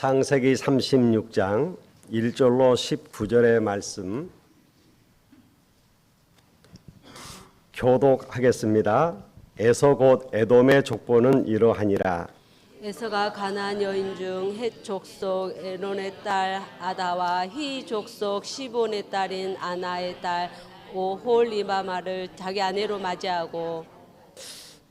창세기 36장 1절로 19절의 말씀 교독하겠습니다. 에서 곧 에돔의 족보는 이러하니라. 에서가 가나안 여인 중 헷 족속 에론의 딸 아다와 히 족속 시본의 딸인 아나의 딸 오홀리바마를 자기 아내로 맞이하고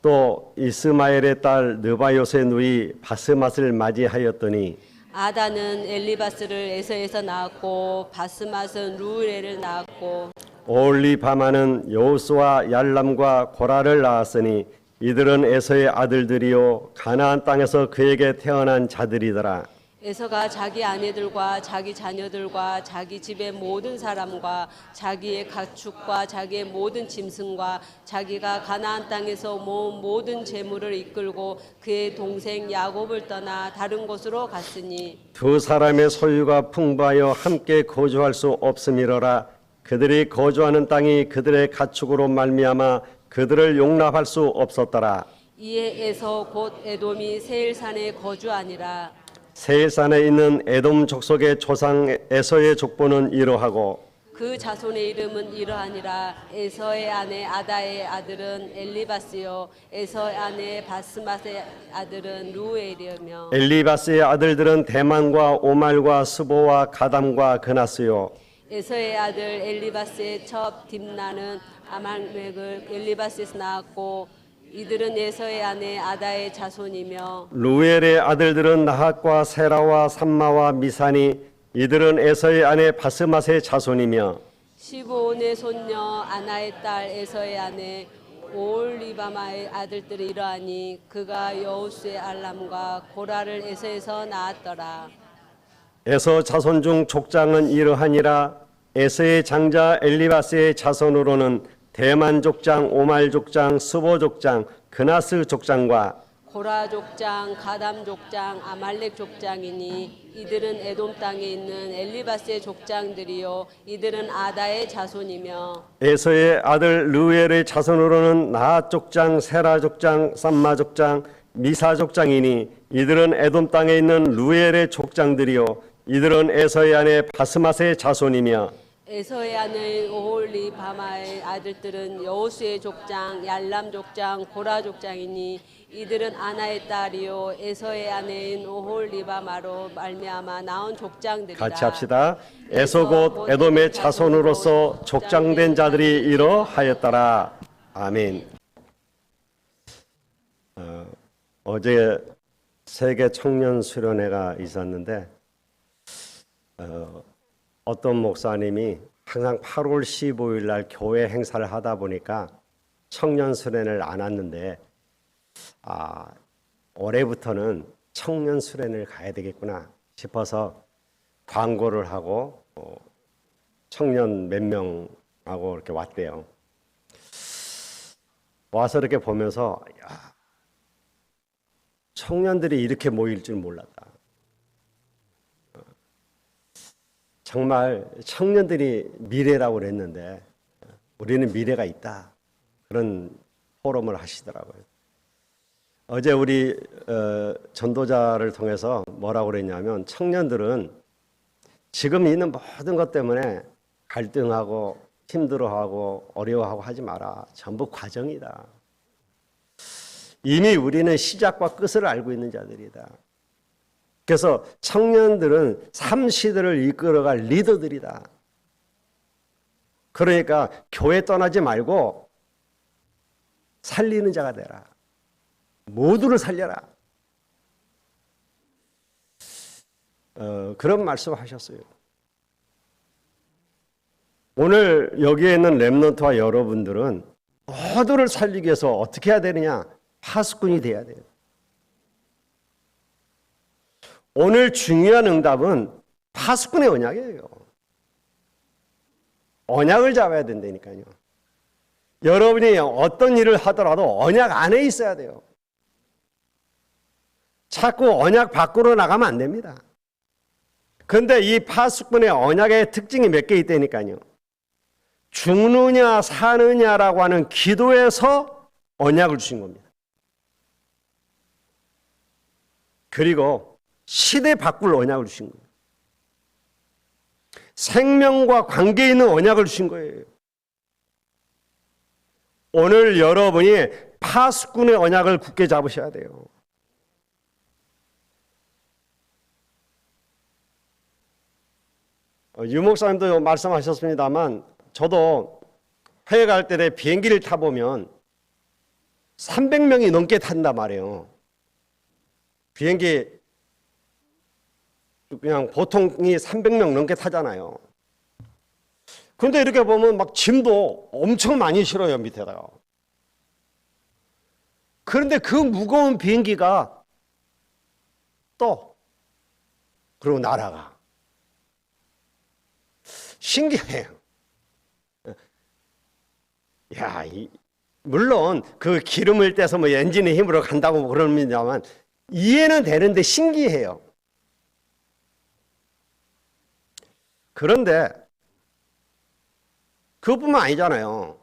또 이스마엘의 딸 느바요스의 누이 바스맛을 맞이하였더니 아다는 엘리바스를 에서에서 낳았고 바스맛은 루엘을 낳았고 오홀리바마는 여호수와 얄람과 고라를 낳았으니 이들은 에서의 아들들이요 가나안 땅에서 그에게 태어난 자들이더라. 에서가 자기 아내들과 자기 자녀들과 자기 집의 모든 사람과 자기의 가축과 자기의 모든 짐승과 자기가 가나안 땅에서 모은 모든 재물을 이끌고 그의 동생 야곱을 떠나 다른 곳으로 갔으니 두 사람의 소유가 풍부하여 함께 거주할 수 없음이로라. 그들이 거주하는 땅이 그들의 가축으로 말미암아 그들을 용납할 수 없었더라. 이에 에서 곧 에돔이 세일산에 거주하니라. 세일산에 있는 에돔 족속의 조상 에서의 족보는 이러하고 그 자손의 이름은 이러하니라. 에서의 아내 아다의 아들은 엘리바스요 에서의 아내 바스맛의 아들은 루엘이며 엘리바스의 아들들은 대만과 오말과 스보와 가담과 그나스요. 에서의 아들 엘리바스의 첩 딥나는 아말렉을 엘리바스에서 낳았고 이들은 에서의 아내 아다의 자손이며 루엘의 아들들은 나핫과 세라와 삼마와 미사니 이들은 에서의 아내 바스맛의 자손이며 시브온의 손녀 아나의 딸 에서의 아내 오홀리바마의 아들들이 이러하니 그가 여우스의 알람과 고라를 에서에서 낳았더라. 에서 자손 중 족장은 이러하니라. 에서의 장자 엘리바스의 자손으로는 대만 족장, 오말 족장, 스보 족장, 그나스 족장과 고라 족장, 가담 족장, 아말렉 족장이니 이들은 에돔 땅에 있는 엘리바스의 족장들이요 이들은 아다의 자손이며 에서의 아들 르우엘의 자손으로는 나핫 족장, 세라 족장, 삼마 족장, 미사 족장이니 이들은 에돔 땅에 있는 르우엘의 족장들이요 이들은 에서의 아내 바스맛의 자손이며 에서의 아내 오홀리바마의 아들들은 여호수의 족장, 얄람 족장, 고라 족장이니 이들은 아나의 딸이요 에서의 아내인 오홀리바마로 말미암아 나온 족장들이라. 같이 합시다. 에서 곧 에돔의 자손으로서 족장된 자들이 이러하였더라. 아멘. 어제 세계 청년 수련회가 있었는데 어떤 목사님이 항상 8월 15일 날 교회 행사를 하다 보니까 청년 수련회를 안 왔는데 올해부터는 청년 수련회를 가야 되겠구나 싶어서 광고를 하고 청년 몇 명하고 이렇게 왔대요. 와서 이렇게 보면서 청년들이 이렇게 모일 줄 몰랐다. 정말 청년들이 미래라고 그랬는데 우리는 미래가 있다. 그런 포럼을 하시더라고요. 어제 우리 전도자를 통해서 뭐라고 그랬냐면 청년들은 지금 있는 모든 것 때문에 갈등하고 힘들어하고 어려워하고 하지 마라. 전부 과정이다. 이미 우리는 시작과 끝을 알고 있는 자들이다. 그래서 청년들은 삶 시대를 이끌어갈 리더들이다. 그러니까 교회 떠나지 말고 살리는 자가 되라. 모두를 살려라. 그런 말씀을 하셨어요. 오늘 여기에 있는 렘넌트와 여러분들은 모두를 살리기 위해서 어떻게 해야 되느냐? 파수꾼이 돼야 돼요. 오늘 중요한 응답은 파수꾼의 언약이에요. 언약을 잡아야 된다니까요. 여러분이 어떤 일을 하더라도 언약 안에 있어야 돼요. 자꾸 언약 밖으로 나가면 안 됩니다. 그런데 이 파수꾼의 언약의 특징이 몇 개 있다니까요. 죽느냐 사느냐라고 하는 기도에서 언약을 주신 겁니다. 그리고 시대 바꿀 언약을 주신 거예요. 생명과 관계 있는 언약을 주신 거예요. 오늘 여러분이 파수꾼의 언약을 굳게 잡으셔야 돼요. 유 목사님도 말씀하셨습니다만 저도 해외 갈 때 비행기를 타보면 300명이 넘게 탄단 말이에요. 비행기 그냥 보통이 300명 넘게 타잖아요. 근데 이렇게 보면 막 짐도 엄청 많이 실어요, 밑에다가. 그런데 그 무거운 비행기가 또 그리고 날아가. 신기해요. 야, 물론 그 기름을 떼서 뭐 엔진의 힘으로 간다고 그럽니다만 이해는 되는데 신기해요. 그런데 그것뿐만 아니잖아요.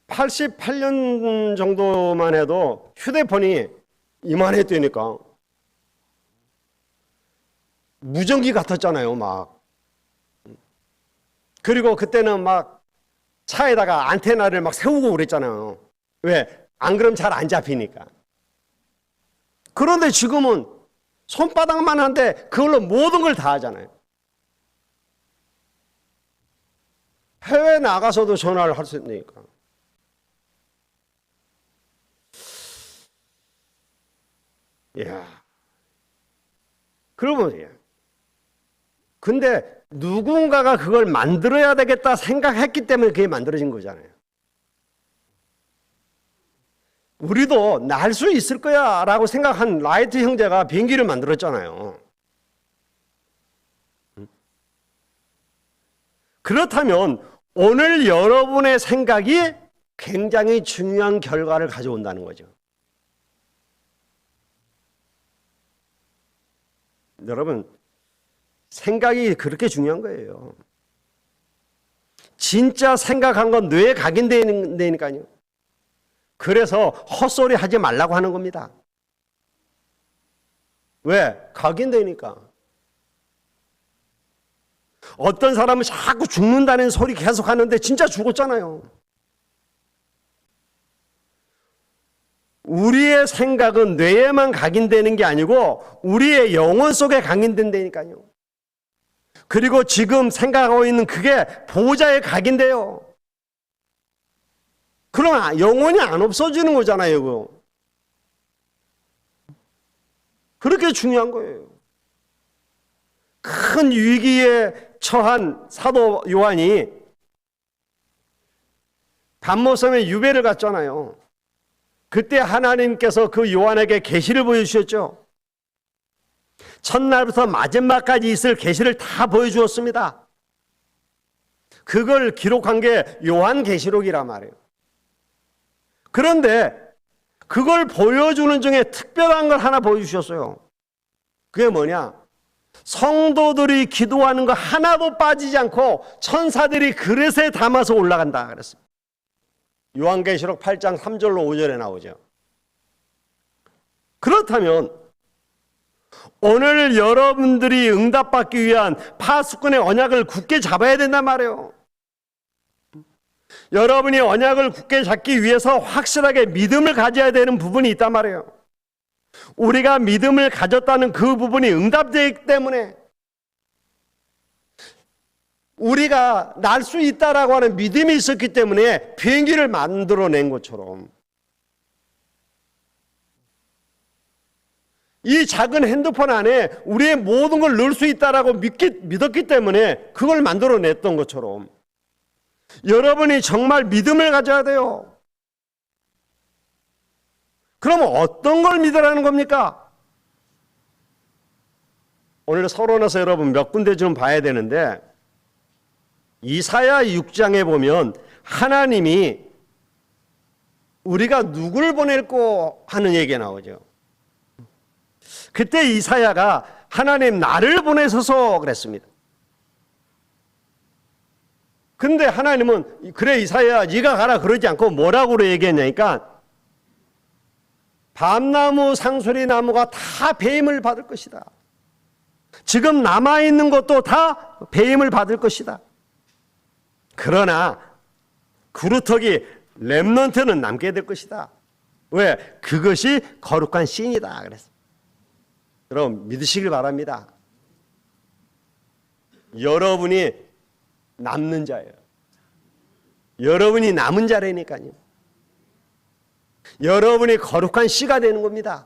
88년 정도만 해도 휴대폰이 이만했다니까 무전기 같았잖아요, 막. 그리고 그때는 막 차에다가 안테나를 막 세우고 그랬잖아요. 왜? 안 그러면 잘 안 잡히니까. 그런데 지금은 손바닥만 한데 그걸로 모든 걸 다 하잖아요. 해외 나가서도 전화를 할 수 있으니까. 이야. 그러면, 근데 누군가가 그걸 만들어야 되겠다 생각했기 때문에 그게 만들어진 거잖아요. 우리도 날 수 있을 거야 라고 생각한 라이트 형제가 비행기를 만들었잖아요. 그렇다면 오늘 여러분의 생각이 굉장히 중요한 결과를 가져온다는 거죠. 여러분, 생각이 그렇게 중요한 거예요. 진짜 생각한 건 뇌에 각인되니까요. 그래서 헛소리 하지 말라고 하는 겁니다. 왜? 각인되니까. 어떤 사람은 자꾸 죽는다는 소리 계속 하는데 진짜 죽었잖아요. 우리의 생각은 뇌에만 각인되는 게 아니고 우리의 영혼 속에 각인된다니까요. 그리고 지금 생각하고 있는 그게 보호자에 각인돼요. 그럼 영혼이 안 없어지는 거잖아요. 그거. 그렇게 중요한 거예요. 큰 위기에 처한 사도 요한이 반모섬에 유배를 갔잖아요. 그때 하나님께서 그 요한에게 계시를 보여주셨죠. 첫날부터 마지막까지 있을 계시를 다 보여주었습니다. 그걸 기록한 게 요한계시록이란 말이에요. 그런데 그걸 보여주는 중에 특별한 걸 하나 보여주셨어요. 그게 뭐냐? 성도들이 기도하는 거 하나도 빠지지 않고 천사들이 그릇에 담아서 올라간다 그랬습니다. 요한계시록 8장 3절로 5절에 나오죠. 그렇다면 오늘 여러분들이 응답받기 위한 파수꾼의 언약을 굳게 잡아야 된단 말이에요. 여러분이 언약을 굳게 잡기 위해서 확실하게 믿음을 가져야 되는 부분이 있단 말이에요. 우리가 믿음을 가졌다는 그 부분이 응답되기 때문에 우리가 날 수 있다라고 하는 믿음이 있었기 때문에 비행기를 만들어낸 것처럼 이 작은 핸드폰 안에 우리의 모든 걸 넣을 수 있다라고 믿었기 때문에 그걸 만들어냈던 것처럼 여러분이 정말 믿음을 가져야 돼요. 그러면 어떤 걸 믿으라는 겁니까? 오늘 서론에서 여러분 몇 군데 좀 봐야 되는데 이사야 6장에 보면 하나님이 우리가 누굴 보낼고 하는 얘기가 나오죠. 그때 이사야가 하나님 나를 보내소서 그랬습니다. 근데 하나님은 그래 이사야 네가 가라 그러지 않고 뭐라고 얘기했냐니까 밤나무, 상수리 나무가 다 배임을 받을 것이다. 지금 남아있는 것도 다 배임을 받을 것이다. 그러나 그루터기 렘넌트는 남게 될 것이다. 왜? 그것이 거룩한 씬이다 그랬어. 여러분 믿으시길 바랍니다. 여러분이 남는 자예요. 여러분이 남은 자라니까요. 여러분이 거룩한 씨가 되는 겁니다.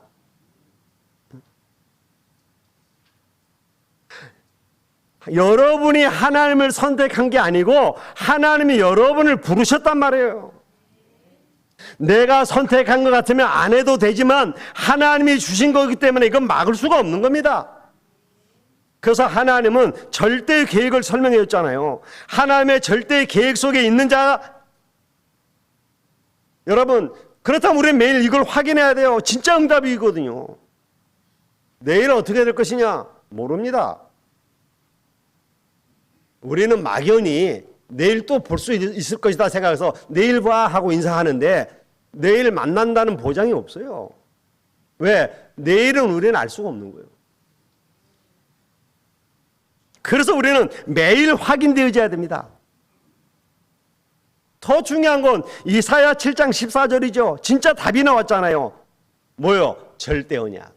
여러분이 하나님을 선택한 게 아니고 하나님이 여러분을 부르셨단 말이에요. 내가 선택한 것 같으면 안 해도 되지만 하나님이 주신 거기 때문에 이건 막을 수가 없는 겁니다. 그래서 하나님은 절대의 계획을 설명해 줬잖아요. 하나님의 절대의 계획 속에 있는 자, 여러분 그렇다면 우리는 매일 이걸 확인해야 돼요. 진짜 응답이거든요. 내일은 어떻게 될 것이냐 모릅니다. 우리는 막연히 내일 또 볼 수 있을 것이다 생각해서 내일 봐 하고 인사하는데 내일 만난다는 보장이 없어요. 왜? 내일은 우리는 알 수가 없는 거예요. 그래서 우리는 매일 확인되어져야 됩니다. 더 중요한 건 이사야 7장 14절이죠. 진짜 답이 나왔잖아요. 뭐요? 절대 언약.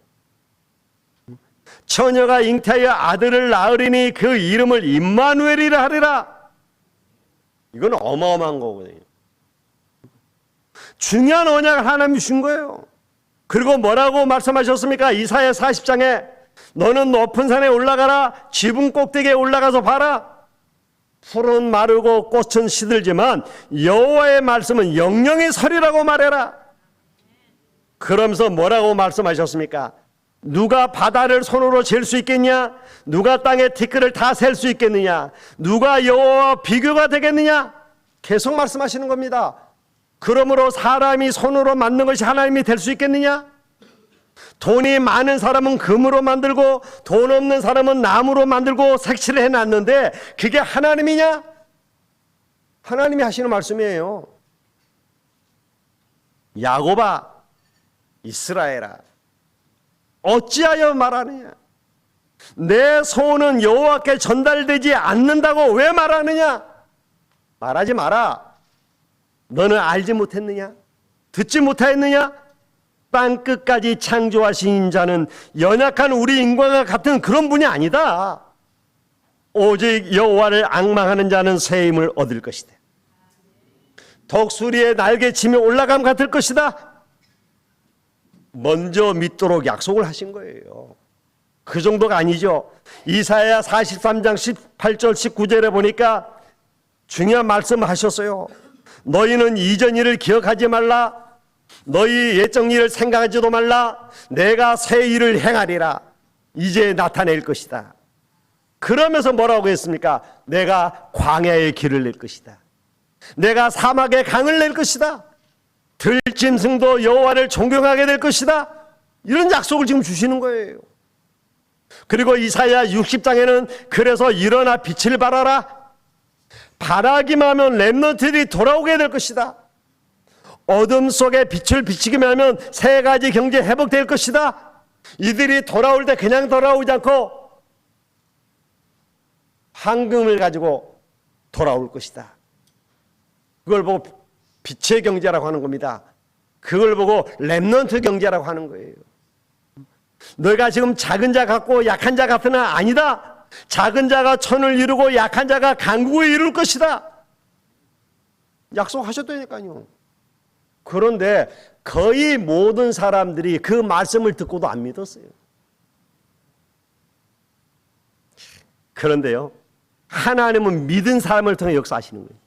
처녀가 잉태하여 아들을 낳으리니 그 이름을 임마누엘이라 하리라. 이건 어마어마한 거거든요. 중요한 언약을 하나님이 준 거예요. 그리고 뭐라고 말씀하셨습니까? 이사야 40장에 너는 높은 산에 올라가라. 지붕 꼭대기에 올라가서 봐라. 풀은 마르고 꽃은 시들지만 여호와의 말씀은 영영이 서리라고 말해라. 그러면서 뭐라고 말씀하셨습니까? 누가 바다를 손으로 잴 수 있겠냐? 누가 땅의 티끌을 다 셀 수 있겠느냐? 누가 여호와와 비교가 되겠느냐? 계속 말씀하시는 겁니다. 그러므로 사람이 손으로 만든 것이 하나님이 될 수 있겠느냐? 돈이 많은 사람은 금으로 만들고 돈 없는 사람은 나무로 만들고 색칠을 해놨는데 그게 하나님이냐? 하나님이 하시는 말씀이에요. 야곱아, 이스라엘아, 어찌하여 말하느냐? 내 소원은 여호와께 전달되지 않는다고 왜 말하느냐? 말하지 마라. 너는 알지 못했느냐? 듣지 못하였느냐? 땅 끝까지 창조하신 자는 연약한 우리 인간과 같은 그런 분이 아니다. 오직 여호와를 앙망하는 자는 새 힘을 얻을 것이다. 독수리의 날개치며 올라감 같을 것이다. 먼저 믿도록 약속을 하신 거예요. 그 정도가 아니죠. 이사야 43장 18절 19절에 보니까 중요한 말씀을 하셨어요. 너희는 이전 일을 기억하지 말라. 너희 옛적 일을 생각하지도 말라. 내가 새 일을 행하리라. 이제 나타낼 것이다. 그러면서 뭐라고 했습니까? 내가 광야의 길을 낼 것이다. 내가 사막의 강을 낼 것이다. 들짐승도 여호와를 존경하게 될 것이다. 이런 약속을 지금 주시는 거예요. 그리고 이사야 60장에는 그래서 일어나 빛을 발하라. 바라기만 하면 렘넌트들이 돌아오게 될 것이다. 어둠 속에 빛을 비치기만 하면 세 가지 경제 회복될 것이다. 이들이 돌아올 때 그냥 돌아오지 않고 황금을 가지고 돌아올 것이다. 그걸 보고 빛의 경제라고 하는 겁니다. 그걸 보고 렘넌트 경제라고 하는 거예요. 너희가 지금 작은 자 같고 약한 자 같으나 아니다. 작은 자가 천을 이루고 약한 자가 강국을 이룰 것이다. 약속하셨다니까요. 그런데 거의 모든 사람들이 그 말씀을 듣고도 안 믿었어요. 그런데요, 하나님은 믿은 사람을 통해 역사하시는 거예요.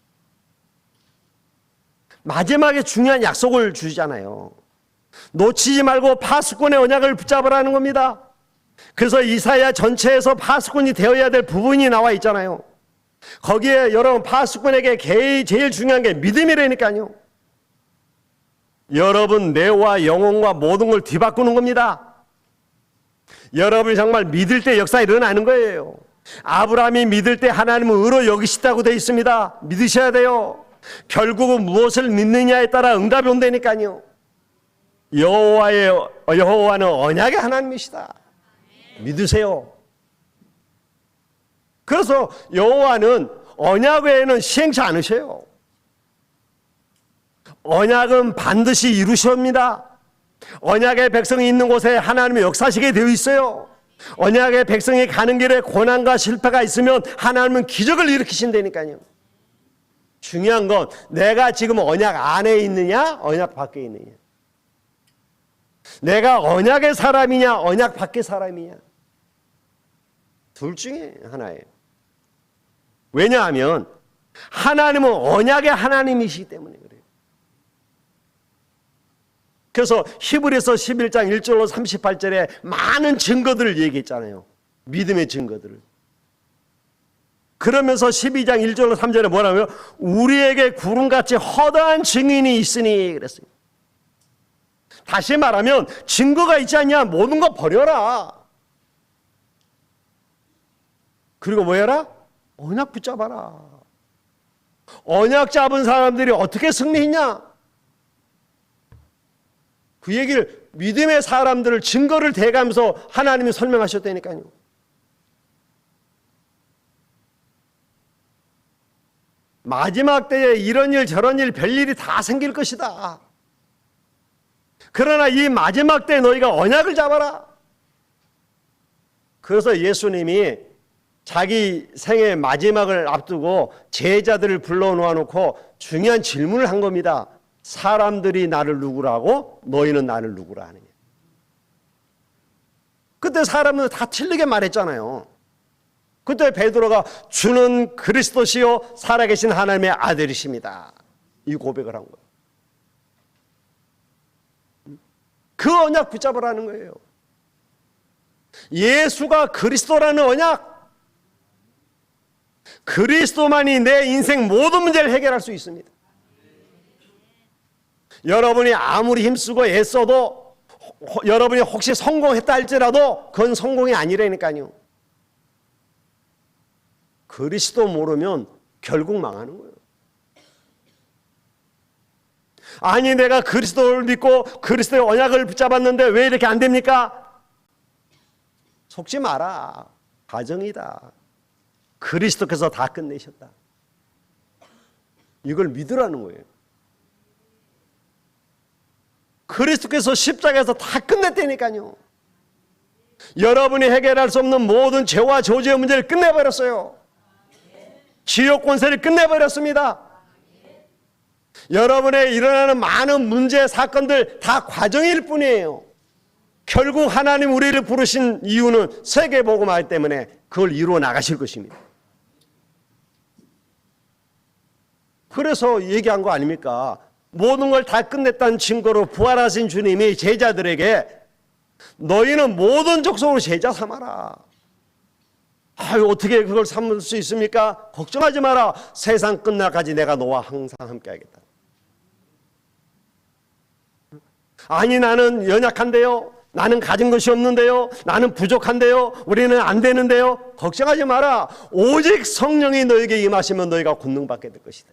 마지막에 중요한 약속을 주시잖아요. 놓치지 말고 파수꾼의 언약을 붙잡으라는 겁니다. 그래서 이사야 전체에서 파수꾼이 되어야 될 부분이 나와 있잖아요. 거기에 여러분 파수꾼에게 제일 중요한 게 믿음이라니까요. 여러분 뇌와 영혼과 모든 걸 뒤바꾸는 겁니다. 여러분이 정말 믿을 때 역사 일어나는 거예요. 아브라함이 믿을 때 하나님은 의로 여기시다고 되어 있습니다. 믿으셔야 돼요. 결국은 무엇을 믿느냐에 따라 응답이 온다니까요. 여호와는 언약의 하나님이시다. 믿으세요. 그래서 여호와는 언약 외에는 시행치 않으셔요. 언약은 반드시 이루십니다. 언약의 백성이 있는 곳에 하나님이 역사하시게 되어 있어요. 언약의 백성이 가는 길에 고난과 실패가 있으면 하나님은 기적을 일으키신다니까요. 중요한 건 내가 지금 언약 안에 있느냐 언약 밖에 있느냐, 내가 언약의 사람이냐 언약 밖의 사람이냐, 둘 중에 하나예요. 왜냐하면 하나님은 언약의 하나님이시기 때문에 그래요. 그래서 히브리서 11장 1절로 38절에 많은 증거들을 얘기했잖아요. 믿음의 증거들을. 그러면서 12장 1절로 3절에 뭐라고요? 우리에게 구름같이 허다한 증인이 있으니 그랬어요. 다시 말하면 증거가 있지 않냐? 모든 거 버려라. 그리고 뭐 해라? 언약 붙잡아라. 언약 잡은 사람들이 어떻게 승리했냐? 그 얘기를 믿음의 사람들을 증거를 대가면서 하나님이 설명하셨다니까요. 마지막 때에 이런 일 저런 일 별일이 다 생길 것이다. 그러나 이 마지막 때에 너희가 언약을 잡아라. 그래서 예수님이 자기 생의 마지막을 앞두고 제자들을 불러놓아 놓고 중요한 질문을 한 겁니다. 사람들이 나를 누구라고 너희는 나를 누구라 하느냐. 그때 사람은 다 틀리게 말했잖아요. 그때 베드로가 주는 그리스도시요 살아계신 하나님의 아들이십니다. 이 고백을 한 거예요. 그 언약 붙잡으라는 거예요. 예수가 그리스도라는 언약. 그리스도만이 내 인생 모든 문제를 해결할 수 있습니다. 여러분이 아무리 힘쓰고 애써도 여러분이 혹시 성공했다 할지라도 그건 성공이 아니라니까요. 그리스도 모르면 결국 망하는 거예요. 아니 내가 그리스도를 믿고 그리스도의 언약을 붙잡았는데 왜 이렇게 안 됩니까? 속지 마라. 과정이다. 그리스도께서 다 끝내셨다. 이걸 믿으라는 거예요. 그리스도께서 십자가에서 다 끝냈다니까요. 여러분이 해결할 수 없는 모든 죄와 저주의 문제를 끝내버렸어요. 지옥 권세를 끝내버렸습니다. 여러분의 일어나는 많은 문제, 사건들 다 과정일 뿐이에요. 결국 하나님 우리를 부르신 이유는 세계복음화이기 때문에 그걸 이루어 나가실 것입니다. 그래서 얘기한 거 아닙니까? 모든 걸 다 끝냈다는 증거로 부활하신 주님이 제자들에게 너희는 모든 족속으로 제자 삼아라. 아유, 어떻게 그걸 삼을 수 있습니까? 걱정하지 마라. 세상 끝날까지 내가 너와 항상 함께 하겠다. 아니 나는 연약한데요. 나는 가진 것이 없는데요. 나는 부족한데요. 우리는 안 되는데요. 걱정하지 마라. 오직 성령이 너에게 임하시면 너희가 권능받게 될 것이다.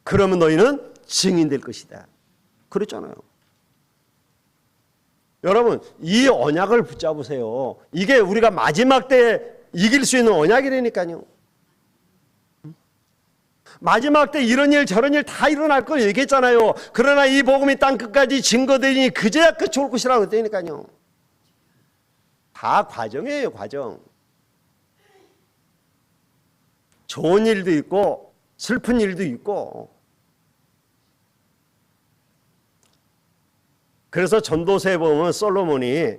그러면 너희는 증인 될 것이다. 그랬잖아요. 여러분 이 언약을 붙잡으세요. 이게 우리가 마지막 때 이길 수 있는 언약이라니까요. 마지막 때 이런 일 저런 일 다 일어날 걸 얘기했잖아요. 그러나 이 복음이 땅 끝까지 증거되니 그제야 끝이 올 것이라고 했다니까요. 다 과정이에요. 과정. 좋은 일도 있고 슬픈 일도 있고. 그래서 전도서에 보면 솔로몬이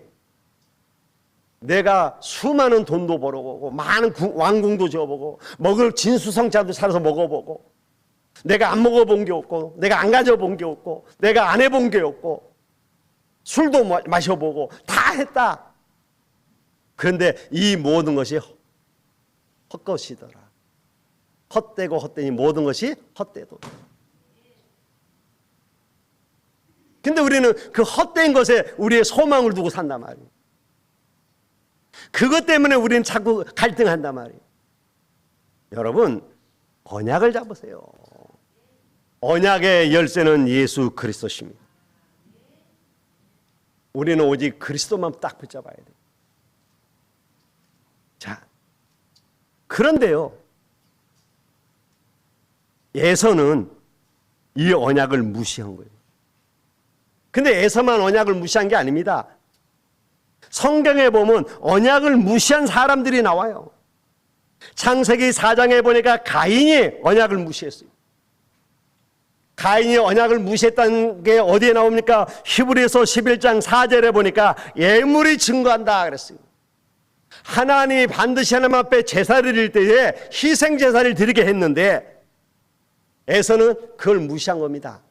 내가 수많은 돈도 벌어보고 많은 왕궁도 지어보고 먹을 진수성찬도 차려서 먹어보고 내가 안 먹어본 게 없고 내가 안 가져본 게 없고 내가 안 해본 게 없고 술도 마셔보고 다 했다. 그런데 이 모든 것이 헛것이더라. 헛되고 헛되니 모든 것이 헛되도다. 근데 우리는 그 헛된 것에 우리의 소망을 두고 산단 말이에요. 그것 때문에 우리는 자꾸 갈등한단 말이에요. 여러분 언약을 잡으세요. 언약의 열쇠는 예수 그리스도십니다. 우리는 오직 그리스도만 딱 붙잡아야 돼. 자, 그런데요, 에서는 이 언약을 무시한 거예요. 근데 에서만 언약을 무시한 게 아닙니다. 성경에 보면 언약을 무시한 사람들이 나와요. 창세기 4장에 보니까 가인이 언약을 무시했어요. 가인이 언약을 무시했다는 게 어디에 나옵니까? 히브리서 11장 4절에 보니까 예물이 증거한다 그랬어요. 하나님이 반드시 하나님 앞에 제사를 드릴 때에 희생 제사를 드리게 했는데 에서는 그걸 무시한 겁니다.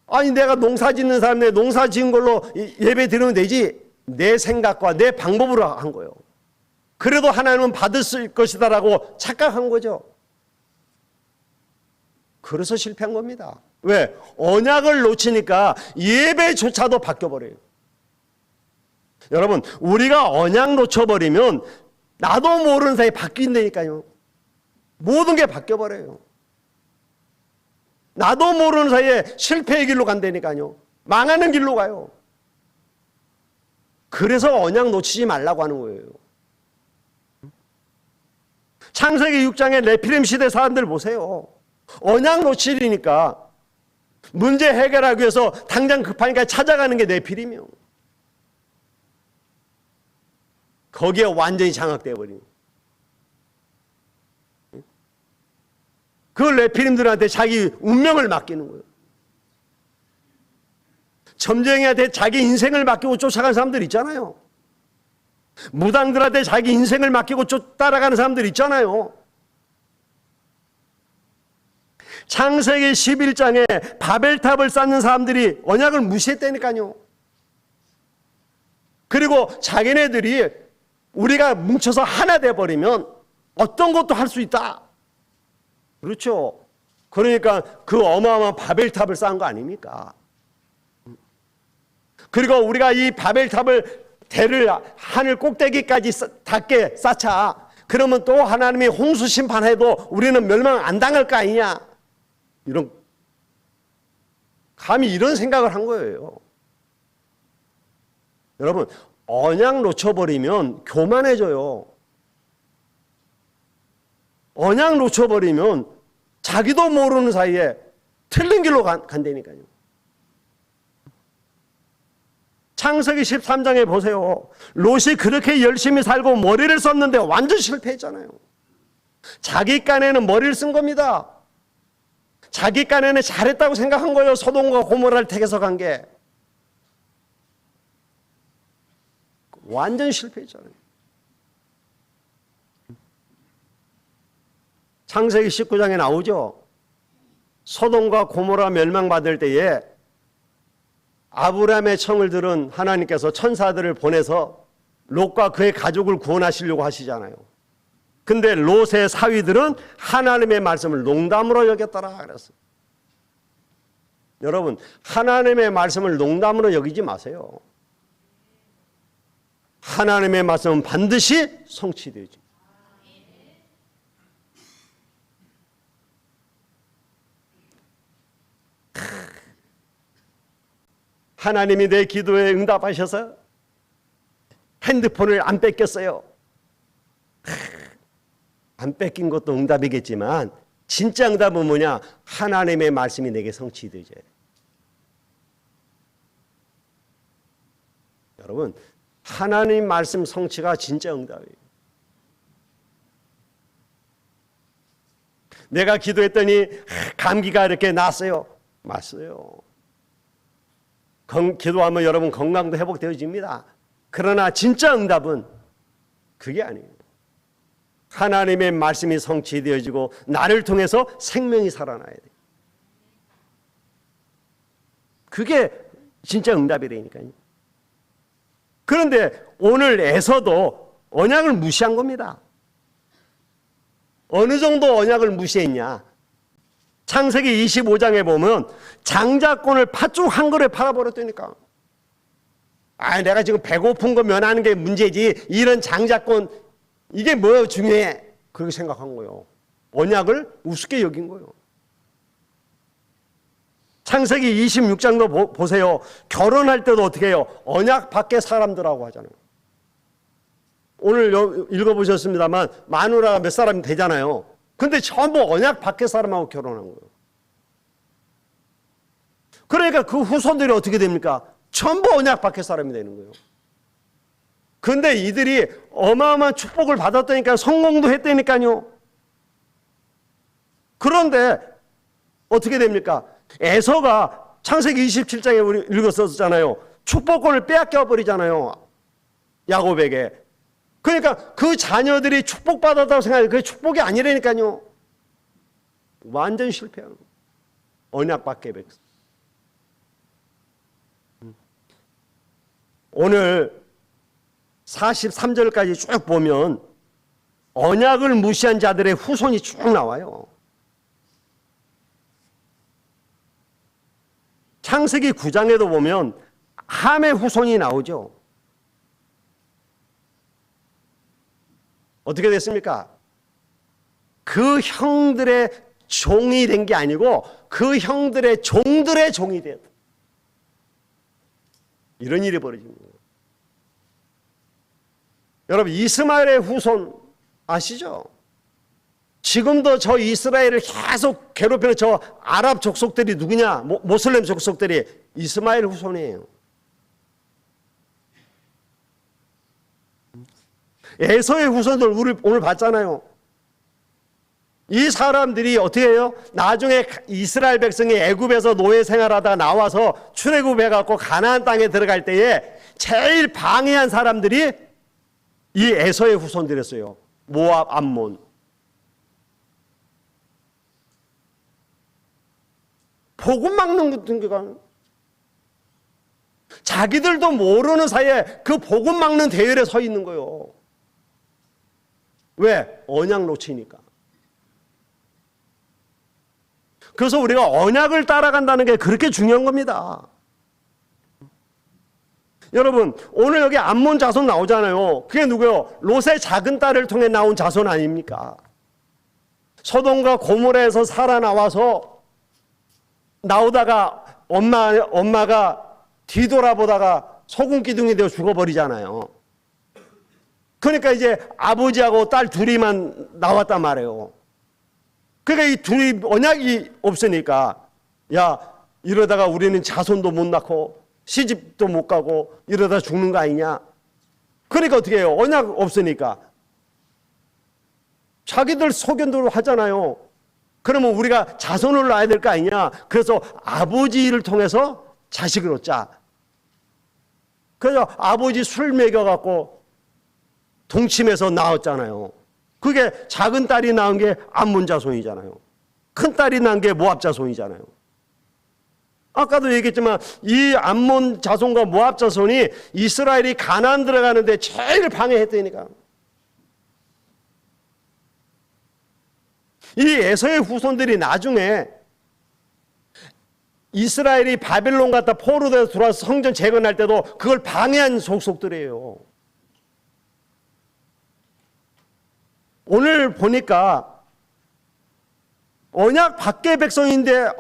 아니 내가 농사 짓는 사람인데 농사 지은 걸로 예배 드리면 되지, 내 생각과 내 방법으로 한 거예요. 그래도 하나님은 받을 것이다라고 착각한 거죠. 그래서 실패한 겁니다. 왜? 언약을 놓치니까 예배조차도 바뀌어버려요. 여러분, 우리가 언약 놓쳐버리면 나도 모르는 사이에 바뀐다니까요. 모든 게 바뀌어버려요. 나도 모르는 사이에 실패의 길로 간다니까요. 망하는 길로 가요. 그래서 언약 놓치지 말라고 하는 거예요. 창세기 6장의 네피림 시대 사람들 보세요. 언약 놓치리니까 문제 해결하기 위해서 당장 급하니까 찾아가는 게 네피림이요. 거기에 완전히 장악되어 버리는. 그 네피림들한테 자기 운명을 맡기는 거예요. 점쟁이한테 자기 인생을 맡기고 쫓아가는 사람들 있잖아요. 무당들한테 자기 인생을 맡기고 따라가는 사람들 있잖아요. 창세기 11장에 바벨탑을 쌓는 사람들이 언약을 무시했다니까요. 그리고 자기네들이 우리가 뭉쳐서 하나 돼버리면 어떤 것도 할 수 있다. 그렇죠. 그러니까 그 어마어마한 바벨탑을 쌓은 거 아닙니까? 그리고 우리가 이 바벨탑을 대를 하늘 꼭대기까지 닿게 쌓자. 그러면 또 하나님이 홍수 심판해도 우리는 멸망 안 당할 거 아니냐. 이런, 감히 이런 생각을 한 거예요. 여러분, 언약 놓쳐버리면 교만해져요. 언약 놓쳐버리면 자기도 모르는 사이에 틀린 길로 간다니까요. 창세기 13장에 보세요. 롯이 그렇게 열심히 살고 머리를 썼는데 완전 실패했잖아요. 자기 깐에는 머리를 쓴 겁니다. 자기 깐에는 잘했다고 생각한 거예요. 소돔과 고모라를 택해서 간 게. 완전 실패했잖아요. 창세기 19장에 나오죠. 소돔과 고모라 멸망받을 때에 아브라함의 청을 들은 하나님께서 천사들을 보내서 롯과 그의 가족을 구원하시려고 하시잖아요. 근데 롯의 사위들은 하나님의 말씀을 농담으로 여겼더라 그랬어요. 여러분, 하나님의 말씀을 농담으로 여기지 마세요. 하나님의 말씀은 반드시 성취되죠. 하나님이 내 기도에 응답하셔서 핸드폰을 안 뺏겼어요. 안 뺏긴 것도 응답이겠지만 진짜 응답은 뭐냐? 하나님의 말씀이 내게 성취되죠. 여러분, 하나님 말씀 성취가 진짜 응답이에요. 내가 기도했더니 감기가 이렇게 났어요. 맞어요. 기도하면 여러분 건강도 회복되어집니다. 그러나 진짜 응답은 그게 아니에요. 하나님의 말씀이 성취되어지고 나를 통해서 생명이 살아나야 돼요. 그게 진짜 응답이라니까요. 그런데 오늘 에서도 언약을 무시한 겁니다. 어느 정도 언약을 무시했냐? 창세기 25장에 보면 장자권을 팥죽 한 그릇 팔아버렸다니까. 내가 지금 배고픈 거 면하는 게 문제지 이런 장자권 이게 뭐 중요해? 그렇게 생각한 거예요. 언약을 우습게 여긴 거예요. 창세기 26장도 보세요. 결혼할 때도 어떻게 해요? 언약 밖의 사람들하고 하잖아요. 오늘 읽어보셨습니다만 마누라가 몇 사람이 되잖아요. 근데 전부 언약 밖의 사람하고 결혼한 거예요. 그러니까 그 후손들이 어떻게 됩니까? 전부 언약 밖의 사람이 되는 거예요. 근데 이들이 어마어마한 축복을 받았다니까, 성공도 했다니까요. 그런데 어떻게 됩니까? 에서가 창세기 27장에 우리 읽었었잖아요. 축복권을 빼앗겨 버리잖아요. 야곱에게. 그러니까 그 자녀들이 축복받았다고 생각해요. 그게 축복이 아니라니까요. 완전 실패하는 거예요. 언약 밖의 백성. 오늘 43절까지 쭉 보면 언약을 무시한 자들의 후손이 쭉 나와요. 창세기 9장에도 보면 함의 후손이 나오죠. 어떻게 됐습니까? 그 형들의 종이 된 게 아니고 그 형들의 종들의 종이 됐다. 이런 일이 벌어집니다. 여러분, 이스마엘의 후손 아시죠? 지금도 저 이스라엘을 계속 괴롭히는 저 아랍 족속들이 누구냐? 모슬렘 족속들이 이스마엘 후손이에요. 에서의 후손들 우리 오늘 봤잖아요. 이 사람들이 어떻게 해요? 나중에 이스라엘 백성이 애굽에서 노예 생활하다가 나와서 출애굽해갖고 가나안 땅에 들어갈 때에 제일 방해한 사람들이 이 에서의 후손들이었어요. 모압, 암몬. 복음 막는 같은 게가 자기들도 모르는 사이에 그 복음 막는 대열에 서 있는 거예요. 왜? 언약 놓치니까. 그래서 우리가 언약을 따라간다는 게 그렇게 중요한 겁니다. 여러분, 오늘 여기 암몬 자손 나오잖아요. 그게 누구예요? 롯의 작은 딸을 통해 나온 자손 아닙니까? 소돔과 고모라에서 살아나와서 나오다가 엄마가 뒤돌아보다가 소금 기둥이 되어 죽어버리잖아요. 그러니까 이제 아버지하고 딸 둘이만 나왔단 말이에요. 그러니까 이 둘이 언약이 없으니까, 야, 이러다가 우리는 자손도 못 낳고 시집도 못 가고 이러다 죽는 거 아니냐. 그러니까 어떻게 해요? 언약 없으니까 자기들 소견대로 하잖아요. 그러면 우리가 자손을 낳아야 될 거 아니냐. 그래서 아버지를 통해서 자식을 얻자. 그래서 아버지 술 먹여갖고 동침해서 낳았잖아요. 그게 작은 딸이 낳은 게 암몬 자손이잖아요. 큰 딸이 낳은 게 모압 자손이잖아요. 아까도 얘기했지만 이 암몬 자손과 모압 자손이 이스라엘이 가나안 들어가는데 제일 방해했다니까. 이 에서의 후손들이 나중에 이스라엘이 바벨론 갔다 포로돼서 들어와서 성전 재건할 때도 그걸 방해한 속속들이에요. 오늘 보니까 언약 밖의 백성인데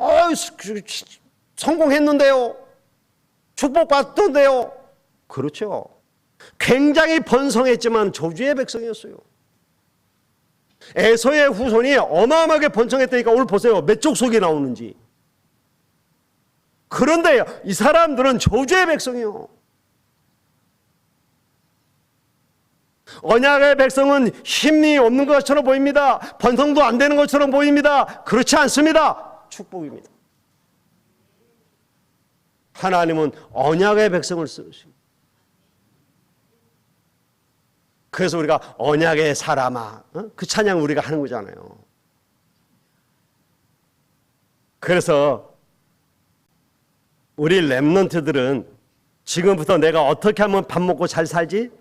성공했는데요. 축복받던데요. 그렇죠. 굉장히 번성했지만 저주의 백성이었어요. 에서의 후손이 어마어마하게 번성했다니까 오늘 보세요. 몇 족속이 나오는지. 그런데 이 사람들은 저주의 백성이요. 언약의 백성은 힘이 없는 것처럼 보입니다. 번성도 안 되는 것처럼 보입니다. 그렇지 않습니다. 축복입니다. 하나님은 언약의 백성을 쓰십니다. 그래서 우리가 언약의 사람아, 그 찬양 우리가 하는 거잖아요. 그래서 우리 렘넌트들은 지금부터 내가 어떻게 하면 밥 먹고 잘 살지?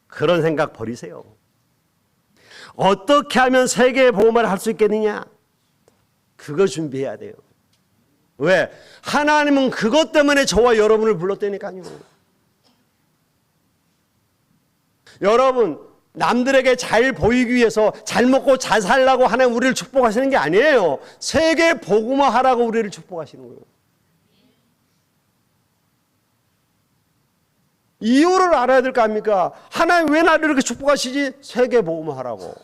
그런 생각 버리세요. 어떻게 하면 세계 복음을 할 수 있겠느냐? 그거 준비해야 돼요. 왜? 하나님은 그것 때문에 저와 여러분을 불렀다니까요. 여러분, 남들에게 잘 보이기 위해서 잘 먹고 잘 살라고 하나님 우리를 축복하시는 게 아니에요. 세계 복음화 하라고 우리를 축복하시는 거예요. 이유를 알아야 될 거 아닙니까? 하나님 왜 나를 이렇게 축복하시지? 세계복음하라고.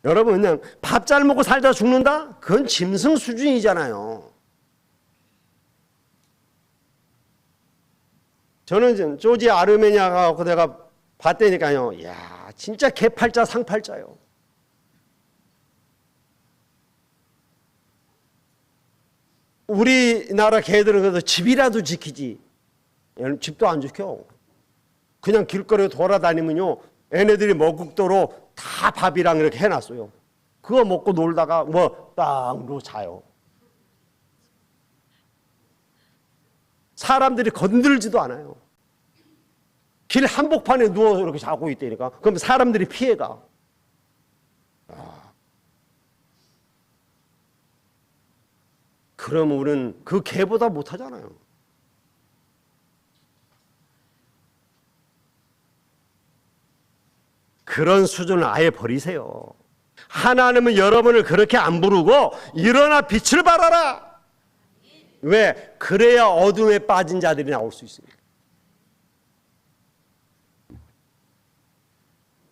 여러분, 그냥 밥 잘 먹고 살다 죽는다? 그건 짐승 수준이잖아요. 저는 조지 아르메니아가 내가 봤다니까요. 야, 진짜 개팔자 상팔자요. 우리나라 개들은 그래도 집이라도 지키지. 얘는 집도 안 지켜. 그냥 길거리에 돌아다니면요, 얘네들이 먹국도로 다 밥이랑 이렇게 해놨어요. 그거 먹고 놀다가 뭐 땅으로 자요. 사람들이 건들지도 않아요. 길 한복판에 누워서 이렇게 자고 있다니까. 그럼 사람들이 피해가. 그럼 우리는 그 개보다 못하잖아요. 그런 수준을 아예 버리세요. 하나님은 여러분을 그렇게 안 부르고 일어나 빛을 발하라. 왜? 그래야 어둠에 빠진 자들이 나올 수 있습니다.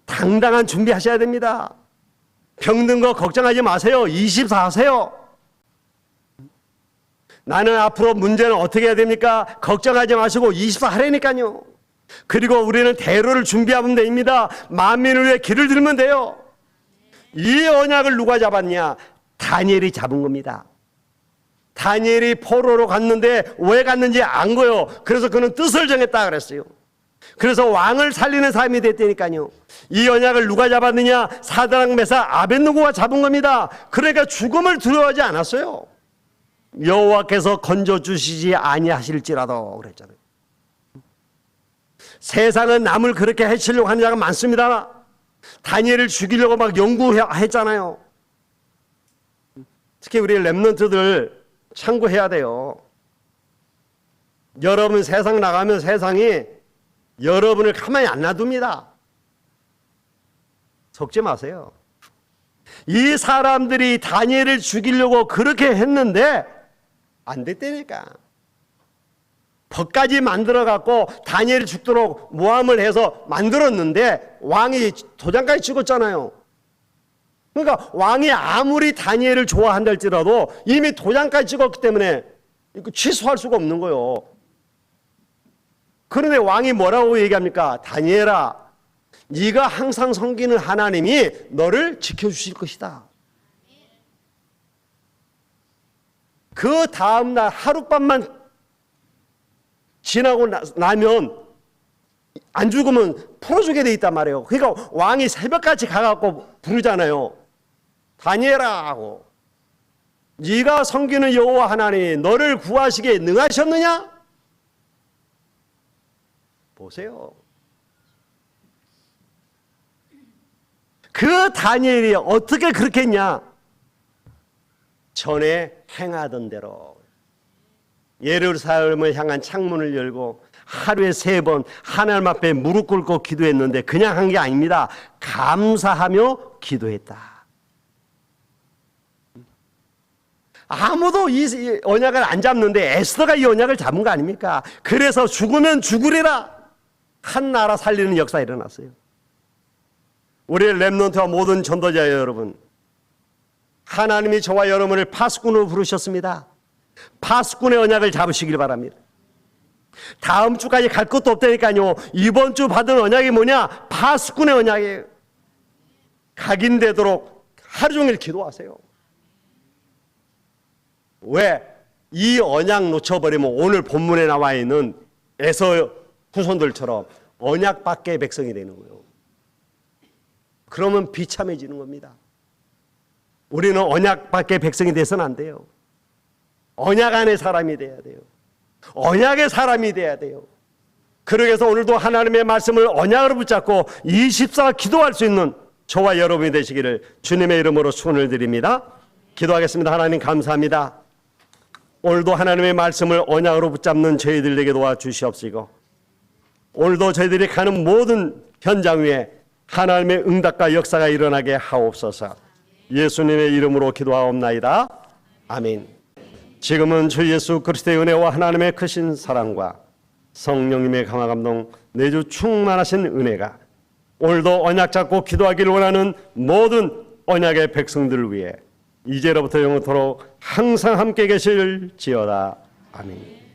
당당한 준비하셔야 됩니다. 병든 거 걱정하지 마세요. 24 하세요. 나는 앞으로 문제는 어떻게 해야 됩니까? 걱정하지 마시고 24 하라니까요. 그리고 우리는 대로를 준비하면 됩니다. 만민을 위해 길을 들면 돼요. 이 언약을 누가 잡았냐? 다니엘이 잡은 겁니다. 다니엘이 포로로 갔는데 왜 갔는지 안 거요. 그래서 그는 뜻을 정했다 그랬어요. 그래서 왕을 살리는 삶이 됐다니까요. 이 언약을 누가 잡았느냐? 사드락 메삭 아벳느고가 잡은 겁니다. 그러니까 죽음을 두려워하지 않았어요. 여호와께서 건져주시지 아니하실지라도 그랬잖아요. 세상은 남을 그렇게 해치려고 하는 자가 많습니다. 다니엘을 죽이려고 막 연구했잖아요. 특히 우리 렘넌트들 참고해야 돼요. 여러분 세상 나가면 세상이 여러분을 가만히 안 놔둡니다. 속지 마세요. 이 사람들이 다니엘을 죽이려고 그렇게 했는데 안 됐다니까. 법까지 만들어 갖고 다니엘이 죽도록 모함을 해서 만들었는데 왕이 도장까지 찍었잖아요. 그러니까 왕이 아무리 다니엘을 좋아한다 할지라도 이미 도장까지 찍었기 때문에 취소할 수가 없는 거예요. 그런데 왕이 뭐라고 얘기합니까? 다니엘아, 네가 항상 섬기는 하나님이 너를 지켜주실 것이다. 그 다음날 하룻밤만 지나고 나면 안 죽으면 풀어주게 돼 있단 말이에요. 그러니까 왕이 새벽같이 가갖고 부르잖아요. 다니엘아 하고, 네가 섬기는 여호와 하나님이 너를 구하시기에 능하셨느냐? 보세요. 그 다니엘이 어떻게 그렇게 했냐? 전에 행하던 대로 예루살렘을 향한 창문을 열고 하루에 3번 하나님 앞에 무릎 꿇고 기도했는데 그냥 한 게 아닙니다. 감사하며 기도했다. 아무도 이 언약을 안 잡는데 에스더가 이 언약을 잡은 거 아닙니까? 그래서 죽으면 죽으리라 한 나라 살리는 역사가 일어났어요. 우리 렘넌트와 모든 전도자 여러분, 하나님이 저와 여러분을 파수꾼으로 부르셨습니다. 파수꾼의 언약을 잡으시길 바랍니다. 다음 주까지 갈 것도 없다니까요. 이번 주 받은 언약이 뭐냐? 파수꾼의 언약이에요. 각인되도록 하루 종일 기도하세요. 왜? 이 언약 놓쳐버리면 오늘 본문에 나와 있는 에서 후손들처럼 언약 밖의 백성이 되는 거예요. 그러면 비참해지는 겁니다. 우리는 언약 밖의 백성이 돼서는 안 돼요. 언약 안의 사람이 돼야 돼요. 언약의 사람이 돼야 돼요. 그러기 위해서 오늘도 하나님의 말씀을 언약으로 붙잡고 24 기도할 수 있는 저와 여러분이 되시기를 주님의 이름으로 축원을 드립니다. 기도하겠습니다. 하나님 감사합니다. 오늘도 하나님의 말씀을 언약으로 붙잡는 저희들에게 도와주시옵시고, 오늘도 저희들이 가는 모든 현장 위에 하나님의 응답과 역사가 일어나게 하옵소서. 예수님의 이름으로 기도하옵나이다. 아멘. 지금은 주 예수 그리스도의 은혜와 하나님의 크신 사랑과 성령님의 강화 감동 내주 충만하신 은혜가 오늘도 언약 잡고 기도하기를 원하는 모든 언약의 백성들을 위해 이제로부터 영원토록 항상 함께 계실지어다. 아멘.